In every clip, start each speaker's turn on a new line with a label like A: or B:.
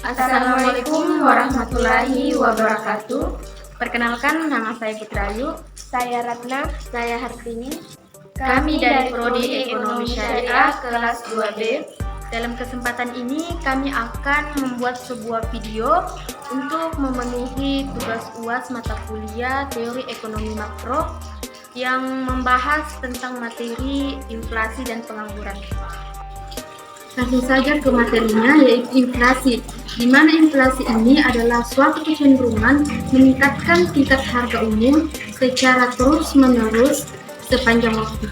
A: Assalamualaikum warahmatullahi wabarakatuh.
B: Perkenalkan, nama saya Putrayu.
C: Saya Ratna.
D: Saya Hartini.
B: Kami dari Prodi Ekonomi Syariah kelas 2B. Dalam kesempatan ini kami akan membuat sebuah video untuk memenuhi tugas UAS mata kuliah Teori Ekonomi Makro yang membahas tentang materi inflasi dan pengangguran.
A: Langsung saja ke materinya, yaitu inflasi, di mana inflasi ini adalah suatu kecenderungan meningkatkan tingkat harga umum secara terus-menerus sepanjang waktu.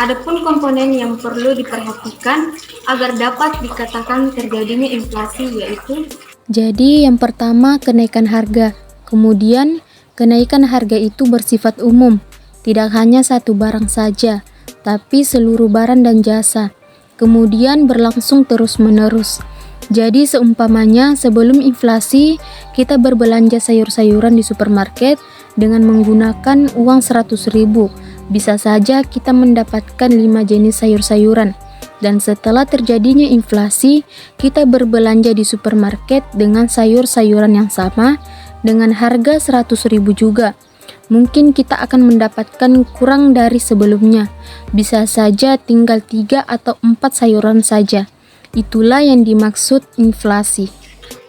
A: Adapun komponen yang perlu diperhatikan agar dapat dikatakan terjadinya inflasi yaitu:
E: Jadi yang pertama kenaikan harga, kemudian kenaikan harga itu bersifat umum, tidak hanya satu barang saja, tapi seluruh barang dan jasa. Kemudian berlangsung terus-menerus. Jadi seumpamanya sebelum inflasi kita berbelanja sayur-sayuran di supermarket dengan menggunakan uang 100.000. Bisa saja kita mendapatkan 5 jenis sayur-sayuran. Dan setelah terjadinya inflasi, kita berbelanja di supermarket dengan sayur-sayuran yang sama dengan harga 100.000 juga. Mungkin kita akan mendapatkan kurang dari sebelumnya. Bisa saja tinggal 3 atau 4 sayuran saja. Itulah yang dimaksud inflasi.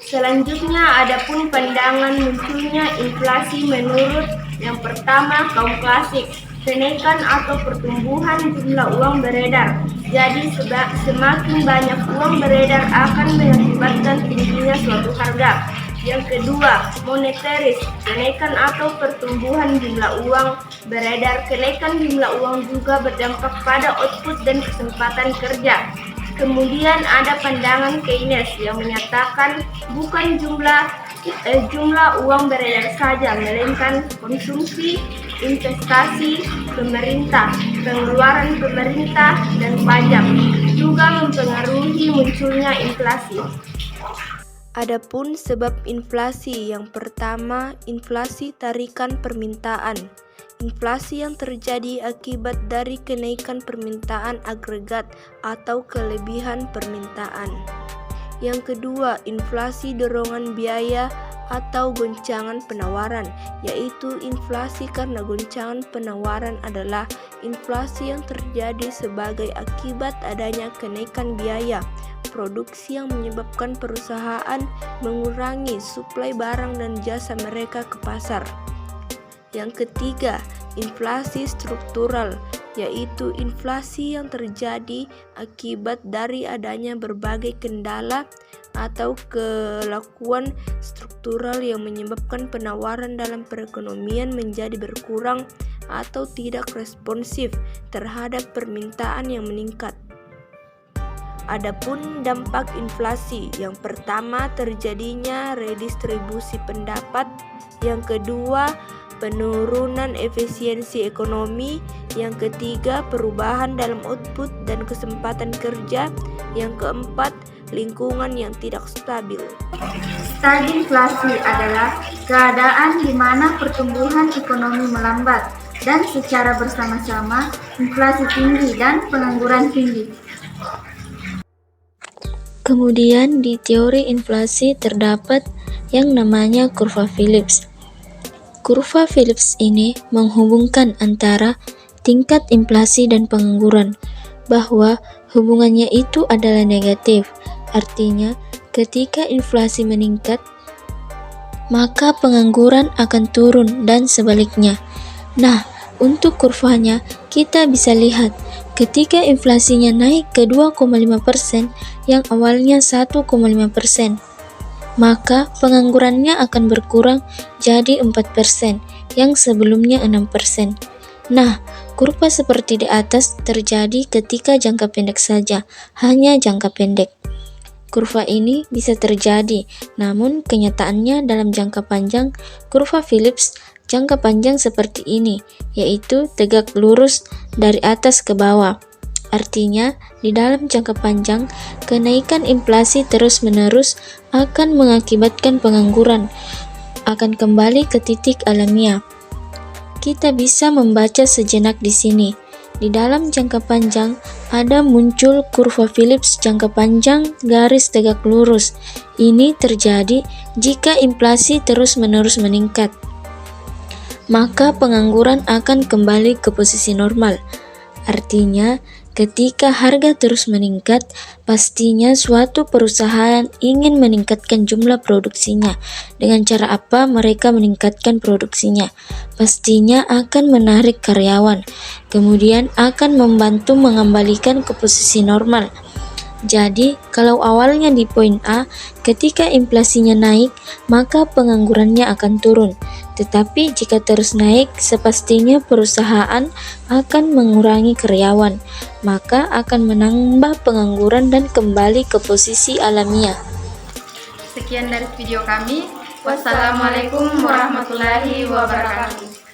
C: Selanjutnya, adapun pandangan munculnya inflasi menurut yang pertama kaum klasik, kenaikan atau pertumbuhan jumlah uang beredar. Jadi semakin banyak uang beredar akan mengakibatkan tingginya suatu harga. Yang kedua, moneteris, kenaikan atau pertumbuhan jumlah uang beredar. Kenaikan jumlah uang juga berdampak pada output dan kesempatan kerja. Kemudian ada pandangan Keynes yang menyatakan bukan jumlah uang beredar saja, melainkan konsumsi, investasi, pemerintah, pengeluaran pemerintah, dan pajak juga mempengaruhi munculnya inflasi.
D: Adapun sebab inflasi, yang pertama, inflasi tarikan permintaan. Inflasi yang terjadi akibat dari kenaikan permintaan agregat atau kelebihan permintaan. Yang kedua, inflasi dorongan biaya atau goncangan penawaran, yaitu inflasi karena goncangan penawaran adalah inflasi yang terjadi sebagai akibat adanya kenaikan biaya produksi yang menyebabkan perusahaan mengurangi suplai barang dan jasa mereka ke pasar. Yang ketiga, inflasi struktural, yaitu inflasi yang terjadi akibat dari adanya berbagai kendala atau kelakuan struktural yang menyebabkan penawaran dalam perekonomian menjadi berkurang atau tidak responsif terhadap permintaan yang meningkat. Adapun dampak inflasi, yang pertama terjadinya redistribusi pendapat, yang kedua penurunan efisiensi ekonomi, yang ketiga perubahan dalam output dan kesempatan kerja, yang keempat lingkungan yang tidak stabil.
A: Stagflasi inflasi adalah keadaan di mana pertumbuhan ekonomi melambat dan secara bersama-sama inflasi tinggi dan pengangguran tinggi.
E: Kemudian di teori inflasi terdapat yang namanya kurva Phillips. Kurva Phillips ini menghubungkan antara tingkat inflasi dan pengangguran, bahwa hubungannya itu adalah negatif. Artinya, ketika inflasi meningkat, maka pengangguran akan turun dan sebaliknya. Nah, untuk kurvanya kita bisa lihat ketika inflasinya naik ke 2,5% yang awalnya 1,5%, maka penganggurannya akan berkurang jadi 4% yang sebelumnya 6%. Nah, kurva seperti di atas terjadi ketika jangka pendek saja, hanya jangka pendek. Kurva ini bisa terjadi, namun kenyataannya dalam jangka panjang, kurva Phillips jangka panjang seperti ini, yaitu tegak lurus dari atas ke bawah. Artinya, di dalam jangka panjang, kenaikan inflasi terus-menerus akan mengakibatkan pengangguran akan kembali ke titik alamiah. Kita bisa membaca sejenak di sini. Di dalam jangka panjang, ada muncul kurva Phillips jangka panjang garis tegak lurus. Ini terjadi jika inflasi terus-menerus meningkat, maka pengangguran akan kembali ke posisi normal. Artinya, ketika harga terus meningkat, pastinya suatu perusahaan ingin meningkatkan jumlah produksinya. Dengan cara apa mereka meningkatkan produksinya? Pastinya akan menarik karyawan, kemudian akan membantu mengembalikan ke posisi normal. Jadi, kalau awalnya di poin A, ketika inflasinya naik, maka penganggurannya akan turun. Tetapi jika terus naik, sepastinya perusahaan akan mengurangi karyawan, maka akan menambah pengangguran dan kembali ke posisi alamiah.
B: Sekian dari video kami. Wassalamualaikum warahmatullahi wabarakatuh.